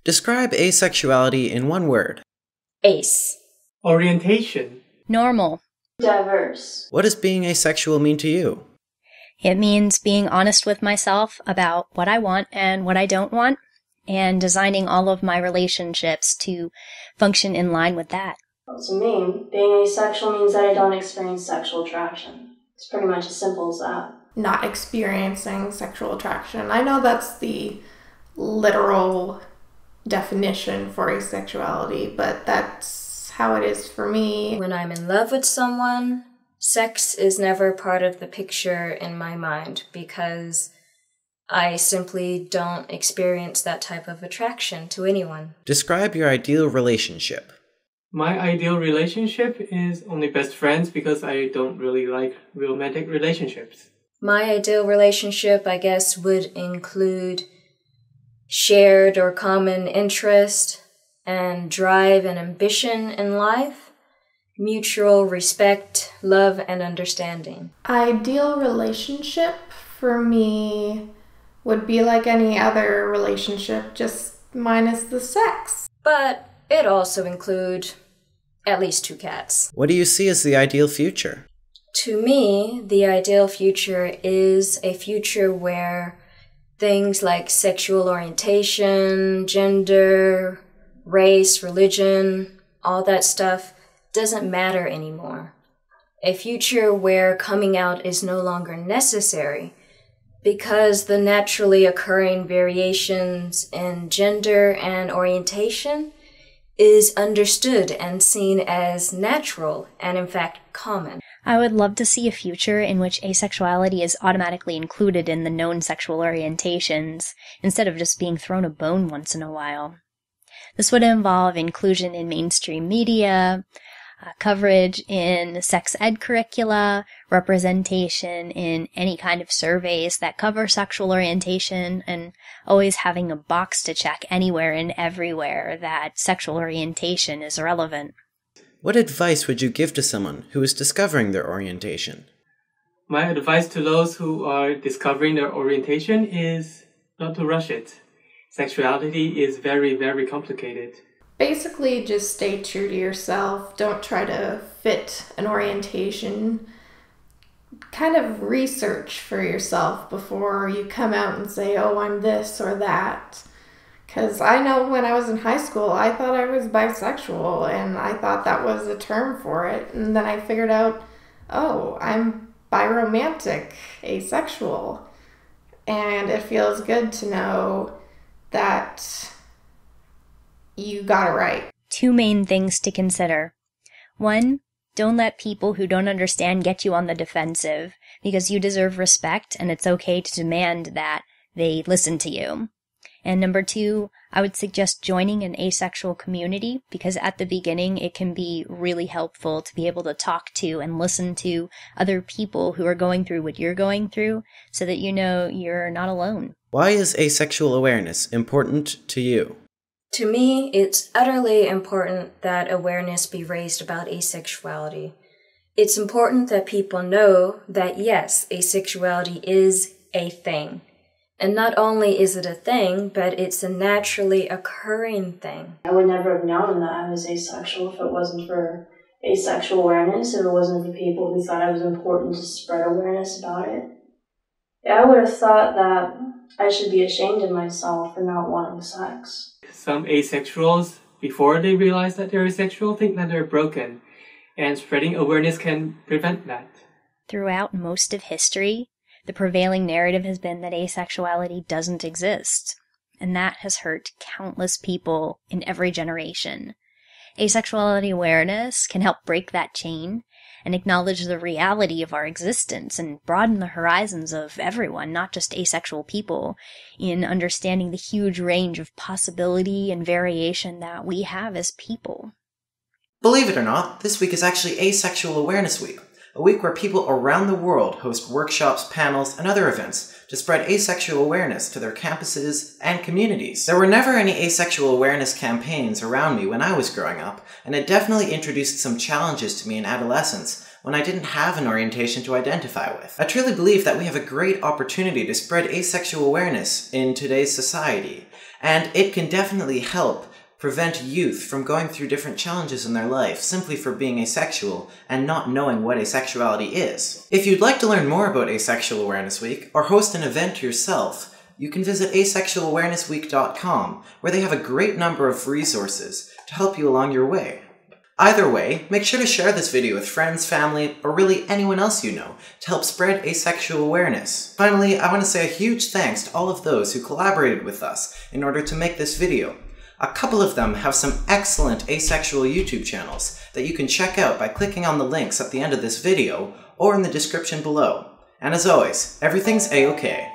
Describe asexuality in one word. Ace. Orientation. Normal. Diverse. What does being asexual mean to you? It means being honest with myself about what I want and what I don't want, and designing all of my relationships to function in line with that. Well, to me, being asexual means that I don't experience sexual attraction. It's pretty much as simple as that. Not experiencing sexual attraction. I know that's the literal definition for asexuality, but that's how it is for me. When I'm in love with someone, sex is never part of the picture in my mind because I simply don't experience that type of attraction to anyone. Describe your ideal relationship. My ideal relationship is only best friends because I don't really like romantic relationships. My ideal relationship, I guess, would include shared or common interest and drive and ambition in life, mutual respect, love, and understanding. Ideal relationship for me would be like any other relationship, just minus the sex. But it also include at least 2 cats. What do you see as the ideal future? To me, the ideal future is a future where things like sexual orientation, gender, race, religion, all that stuff doesn't matter anymore. A future where coming out is no longer necessary because the naturally occurring variations in gender and orientation is understood and seen as natural and in fact common. I would love to see a future in which asexuality is automatically included in the known sexual orientations, instead of just being thrown a bone once in a while. This would involve inclusion in mainstream media, coverage in sex ed curricula, representation in any kind of surveys that cover sexual orientation, and always having a box to check anywhere and everywhere that sexual orientation is relevant. What advice would you give to someone who is discovering their orientation? My advice to those who are discovering their orientation is not to rush it. Sexuality is very, very complicated. Basically, just stay true to yourself. Don't try to fit an orientation. Kind of research for yourself before you come out and say, oh, I'm this or that. Because I know when I was in high school, I thought I was bisexual, and I thought that was a term for it. And then I figured out, oh, I'm biromantic, asexual. And it feels good to know that you got it right. 2 main things to consider. 1, don't let people who don't understand get you on the defensive, because you deserve respect and it's okay to demand that they listen to you. And number 2, I would suggest joining an asexual community, because at the beginning it can be really helpful to be able to talk to and listen to other people who are going through what you're going through, so that you know you're not alone. Why is asexual awareness important to you? To me, it's utterly important that awareness be raised about asexuality. It's important that people know that yes, asexuality is a thing. And not only is it a thing, but it's a naturally occurring thing. I would never have known that I was asexual if it wasn't for asexual awareness, if it wasn't for people who thought it was important to spread awareness about it. Yeah, I would have thought that I should be ashamed of myself for not wanting sex. Some asexuals, before they realize that they're asexual, think that they're broken, and spreading awareness can prevent that. Throughout most of history, the prevailing narrative has been that asexuality doesn't exist, and that has hurt countless people in every generation. Asexuality awareness can help break that chain and acknowledge the reality of our existence and broaden the horizons of everyone, not just asexual people, in understanding the huge range of possibility and variation that we have as people. Believe it or not, this week is actually Asexual Awareness Week, a week where people around the world host workshops, panels, and other events to spread asexual awareness to their campuses and communities. There were never any asexual awareness campaigns around me when I was growing up, and it definitely introduced some challenges to me in adolescence when I didn't have an orientation to identify with. I truly believe that we have a great opportunity to spread asexual awareness in today's society, And it can definitely help prevent youth from going through different challenges in their life simply for being asexual and not knowing what asexuality is. If you'd like to learn more about Asexual Awareness Week or host an event yourself, you can visit asexualawarenessweek.com, where they have a great number of resources to help you along your way. Either way, make sure to share this video with friends, family, or really anyone else you know to help spread asexual awareness. Finally, I want to say a huge thanks to all of those who collaborated with us in order to make this video. A couple of them have some excellent asexual YouTube channels that you can check out by clicking on the links at the end of this video or in the description below. And as always, everything's A-OK.